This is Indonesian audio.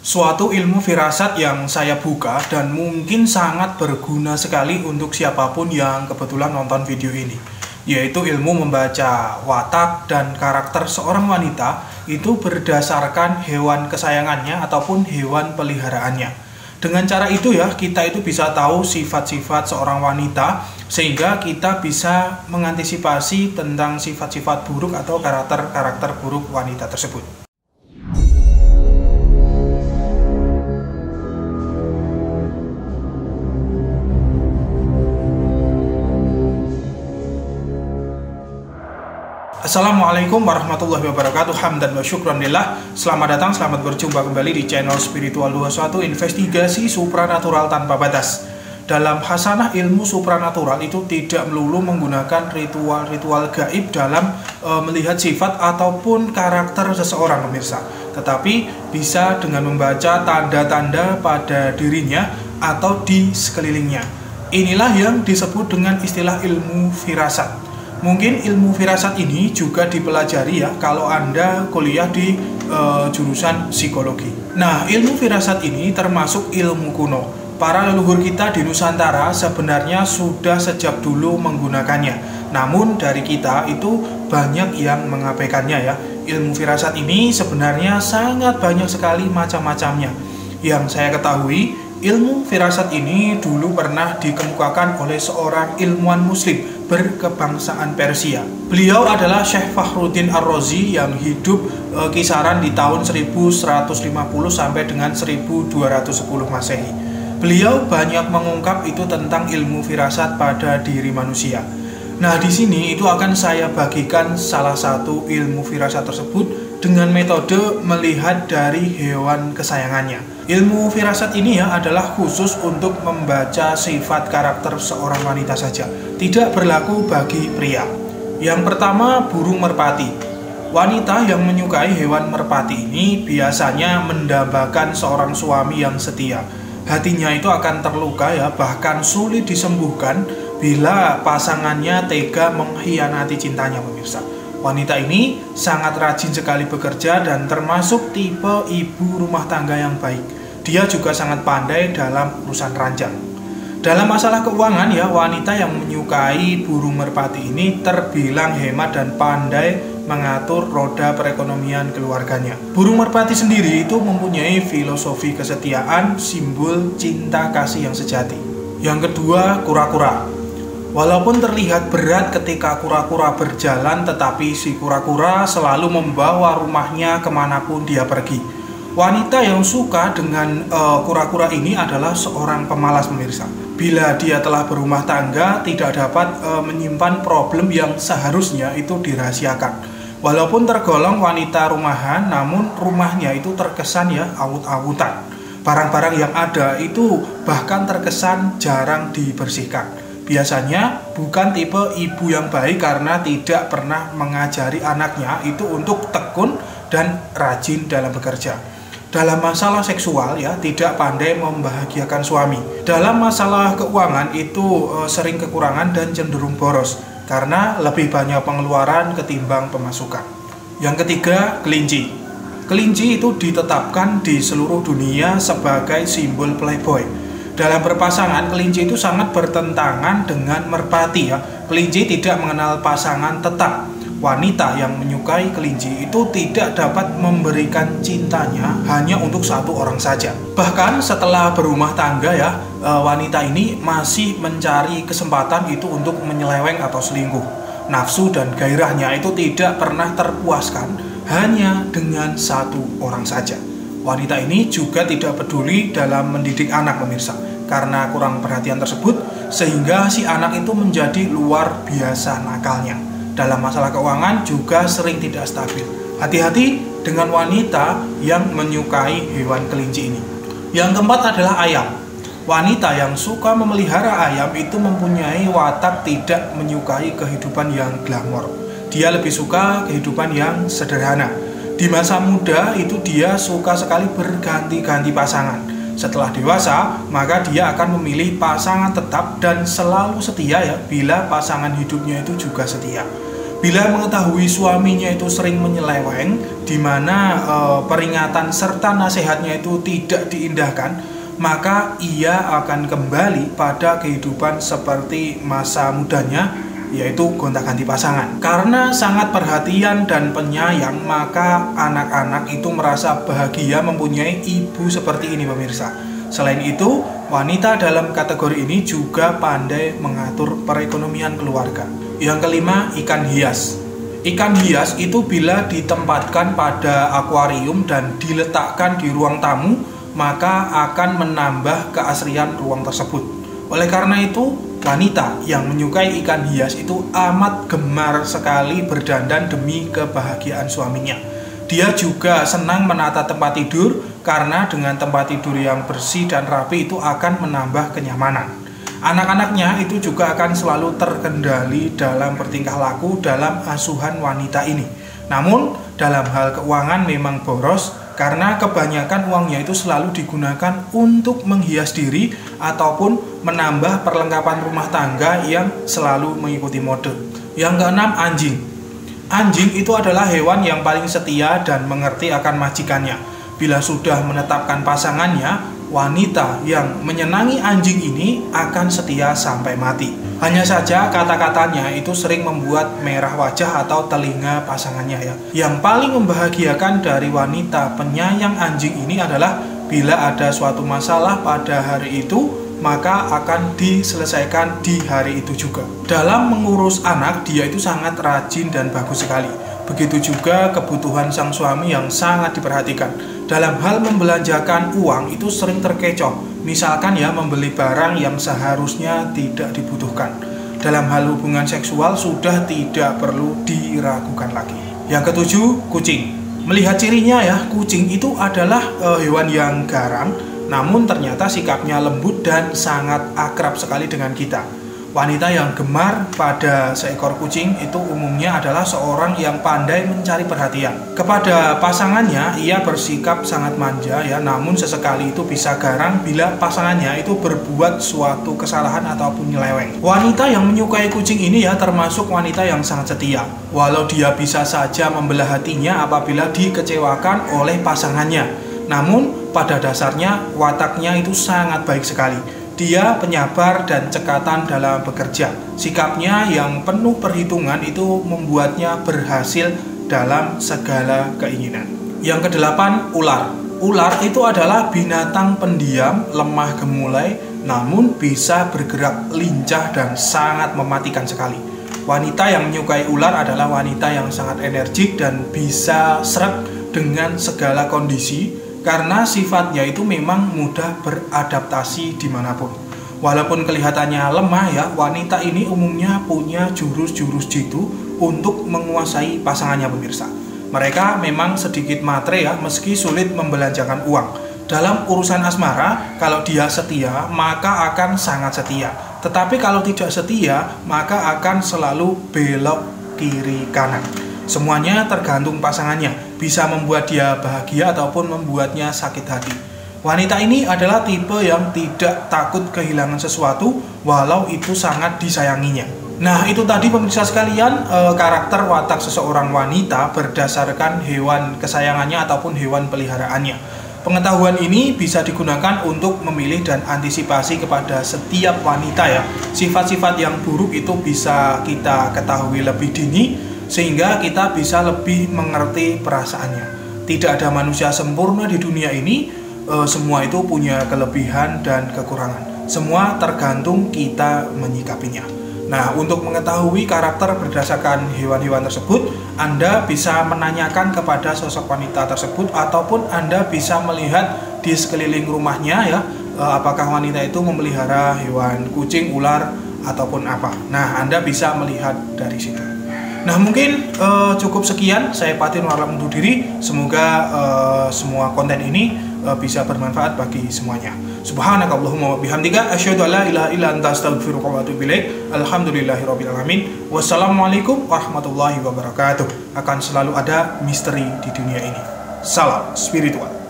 Suatu ilmu firasat yang saya buka dan mungkin sangat berguna sekali untuk siapapun yang kebetulan nonton video ini, yaitu ilmu membaca watak dan karakter seorang wanita itu berdasarkan hewan kesayangannya ataupun hewan peliharaannya. Dengan cara itu ya, kita itu bisa tahu sifat-sifat seorang wanita sehingga kita bisa mengantisipasi tentang sifat-sifat buruk atau karakter-karakter buruk wanita tersebut. Assalamualaikum warahmatullahi wabarakatuh. Hamdan wa syukran lillah. Selamat datang, selamat berjumpa kembali di channel Spiritual 21, investigasi supranatural tanpa batas. Dalam hasanah ilmu supranatural itu tidak melulu menggunakan ritual-ritual gaib dalam melihat sifat ataupun karakter seseorang, pemirsa. Tetapi bisa dengan membaca tanda-tanda pada dirinya atau di sekelilingnya. Inilah yang disebut dengan istilah ilmu firasat. Mungkin ilmu firasat ini juga dipelajari ya kalau Anda kuliah di jurusan psikologi. Nah, ilmu firasat ini termasuk ilmu kuno. Para leluhur kita di Nusantara sebenarnya sudah sejak dulu menggunakannya. Namun dari kita itu banyak yang mengabaikannya ya. Ilmu firasat ini sebenarnya sangat banyak sekali macam-macamnya. Yang saya ketahui, ilmu firasat ini dulu pernah dikemukakan oleh seorang ilmuwan muslim berkebangsaan Persia. Beliau adalah Syekh Fakhruddin Ar-Razi yang hidup kisaran di tahun 1150 sampai dengan 1210 Masehi. Beliau banyak mengungkap itu tentang ilmu firasat pada diri manusia. Nah, di sini itu akan saya bagikan salah satu ilmu firasat tersebut dengan metode melihat dari hewan kesayangannya. Ilmu firasat ini ya adalah khusus untuk membaca sifat karakter seorang wanita saja, tidak berlaku bagi pria. Yang pertama, burung merpati. Wanita yang menyukai hewan merpati ini biasanya mendambakan seorang suami yang setia. Hatinya itu akan terluka ya, bahkan sulit disembuhkan bila pasangannya tega mengkhianati cintanya, pemirsa. Wanita ini sangat rajin sekali bekerja dan termasuk tipe ibu rumah tangga yang baik. Dia juga sangat pandai dalam urusan ranjang. Dalam masalah keuangan ya, wanita yang menyukai burung merpati ini terbilang hemat dan pandai mengatur roda perekonomian keluarganya. Burung merpati sendiri itu mempunyai filosofi kesetiaan, simbol cinta kasih yang sejati. Yang kedua, kura-kura. Walaupun terlihat berat ketika kura-kura berjalan, tetapi si kura-kura selalu membawa rumahnya kemanapun dia pergi. Wanita yang suka dengan kura-kura ini adalah seorang pemalas, pemirsa. Bila dia telah berumah tangga, tidak dapat menyimpan problem yang seharusnya itu dirahasiakan. Walaupun tergolong wanita rumahan, namun rumahnya itu terkesan ya awut-awutan. Barang-barang yang ada itu bahkan terkesan jarang dibersihkan. Biasanya bukan tipe ibu yang baik karena tidak pernah mengajari anaknya itu untuk tekun dan rajin dalam bekerja. Dalam masalah seksual ya tidak pandai membahagiakan suami. Dalam masalah keuangan itu sering kekurangan dan cenderung boros karena lebih banyak pengeluaran ketimbang pemasukan. Yang ketiga, kelinci. Kelinci itu ditetapkan di seluruh dunia sebagai simbol playboy. Dalam berpasangan, kelinci itu sangat bertentangan dengan merpati ya. Kelinci tidak mengenal pasangan tetap. Wanita yang menyukai kelinci itu tidak dapat memberikan cintanya hanya untuk satu orang saja. Bahkan setelah berumah tangga ya, wanita ini masih mencari kesempatan itu untuk menyeleweng atau selingkuh. Nafsu dan gairahnya itu tidak pernah terpuaskan hanya dengan satu orang saja. Wanita ini juga tidak peduli dalam mendidik anak, pemirsa. Karena kurang perhatian tersebut, sehingga si anak itu menjadi luar biasa nakalnya. Dalam masalah keuangan juga sering tidak stabil. Hati-hati dengan wanita yang menyukai hewan kelinci ini. Yang keempat adalah ayam. Wanita yang suka memelihara ayam itu mempunyai watak tidak menyukai kehidupan yang glamor. Dia lebih suka kehidupan yang sederhana. Di masa muda itu dia suka sekali berganti-ganti pasangan. Setelah dewasa, maka dia akan memilih pasangan tetap dan selalu setia ya bila pasangan hidupnya itu juga setia. Bila mengetahui suaminya itu sering menyeleweng, di mana peringatan serta nasihatnya itu tidak diindahkan, maka ia akan kembali pada kehidupan seperti masa mudanya, yaitu gonta-ganti pasangan. Karena sangat perhatian dan penyayang, maka anak-anak itu merasa bahagia mempunyai ibu seperti ini, pemirsa. Selain itu, wanita dalam kategori ini juga pandai mengatur perekonomian keluarga. Yang kelima, ikan hias. Ikan hias itu bila ditempatkan pada akuarium dan diletakkan di ruang tamu, maka akan menambah keasrian ruang tersebut. Oleh karena itu, wanita yang menyukai ikan hias itu amat gemar sekali berdandan demi kebahagiaan suaminya. Dia juga senang menata tempat tidur karena dengan tempat tidur yang bersih dan rapi itu akan menambah kenyamanan. Anak-anaknya itu juga akan selalu terkendali dalam bertingkah laku dalam asuhan wanita ini. Namun dalam hal keuangan memang boros karena kebanyakan uangnya itu selalu digunakan untuk menghias diri ataupun menambah perlengkapan rumah tangga yang selalu mengikuti mode. Yang keenam, anjing. Anjing itu adalah hewan yang paling setia dan mengerti akan majikannya. Bila sudah menetapkan pasangannya, wanita yang menyenangi anjing ini akan setia sampai mati. Hanya saja kata-katanya itu sering membuat merah wajah atau telinga pasangannya ya. Yang paling membahagiakan dari wanita penyayang anjing ini adalah bila ada suatu masalah pada hari itu, maka akan diselesaikan di hari itu juga. Dalam mengurus anak, dia itu sangat rajin dan bagus sekali. Begitu juga kebutuhan sang suami yang sangat diperhatikan. Dalam hal membelanjakan uang itu sering terkecoh. Misalkan ya, membeli barang yang seharusnya tidak dibutuhkan. Dalam hal hubungan seksual sudah tidak perlu diragukan lagi. Yang ketujuh, kucing. Melihat cirinya ya, kucing itu adalah hewan yang garang, namun ternyata sikapnya lembut dan sangat akrab sekali dengan kita. Wanita yang gemar pada seekor kucing itu umumnya adalah seorang yang pandai mencari perhatian. Kepada pasangannya, ia bersikap sangat manja ya, namun sesekali itu bisa garang bila pasangannya itu berbuat suatu kesalahan ataupun nyeleweng. Wanita yang menyukai kucing ini ya termasuk wanita yang sangat setia. Walau dia bisa saja membelah hatinya apabila dikecewakan oleh pasangannya. Namun pada dasarnya wataknya itu sangat baik sekali. Dia penyabar dan cekatan dalam bekerja. Sikapnya yang penuh perhitungan itu membuatnya berhasil dalam segala keinginan. Yang kedelapan, ular. Ular itu adalah binatang pendiam, lemah gemulai, namun bisa bergerak lincah dan sangat mematikan sekali. Wanita yang menyukai ular adalah wanita yang sangat energik dan bisa sreg dengan segala kondisi, karena sifatnya itu memang mudah beradaptasi dimanapun. Walaupun kelihatannya lemah ya, wanita ini umumnya punya jurus-jurus jitu untuk menguasai pasangannya, pemirsa. Mereka memang sedikit matre ya, meski sulit membelanjakan uang. Dalam urusan asmara, kalau dia setia, maka akan sangat setia. Tetapi kalau tidak setia, maka akan selalu belok kiri kanan. Semuanya tergantung pasangannya, bisa membuat dia bahagia ataupun membuatnya sakit hati. Wanita ini adalah tipe yang tidak takut kehilangan sesuatu walau itu sangat disayanginya. Nah, itu tadi pemirsa sekalian, karakter watak seseorang wanita berdasarkan hewan kesayangannya ataupun hewan peliharaannya. Pengetahuan ini bisa digunakan untuk memilih dan antisipasi kepada setiap wanita ya. Sifat-sifat yang buruk itu bisa kita ketahui lebih dini, sehingga kita bisa lebih mengerti perasaannya. Tidak ada manusia sempurna di dunia ini, semua itu punya kelebihan dan kekurangan. Semua tergantung kita menyikapinya. Nah, untuk mengetahui karakter berdasarkan hewan-hewan tersebut, Anda bisa menanyakan kepada sosok wanita tersebut, ataupun Anda bisa melihat di sekeliling rumahnya ya, apakah wanita itu memelihara hewan kucing, ular, ataupun apa. Nah, Anda bisa melihat dari situ. Nah, mungkin cukup sekian saya Fatin Warlam undur diri. Semoga semua konten ini bisa bermanfaat bagi semuanya. Subhanakallahumma wa bihamdika asyhadu an la ilaha illa anta astaghfiruka wa atubu ilaik. Alhamdulillahirabbil alamin. Wassalamualaikum warahmatullahi wabarakatuh. Akan selalu ada misteri di dunia ini. Salam spiritual.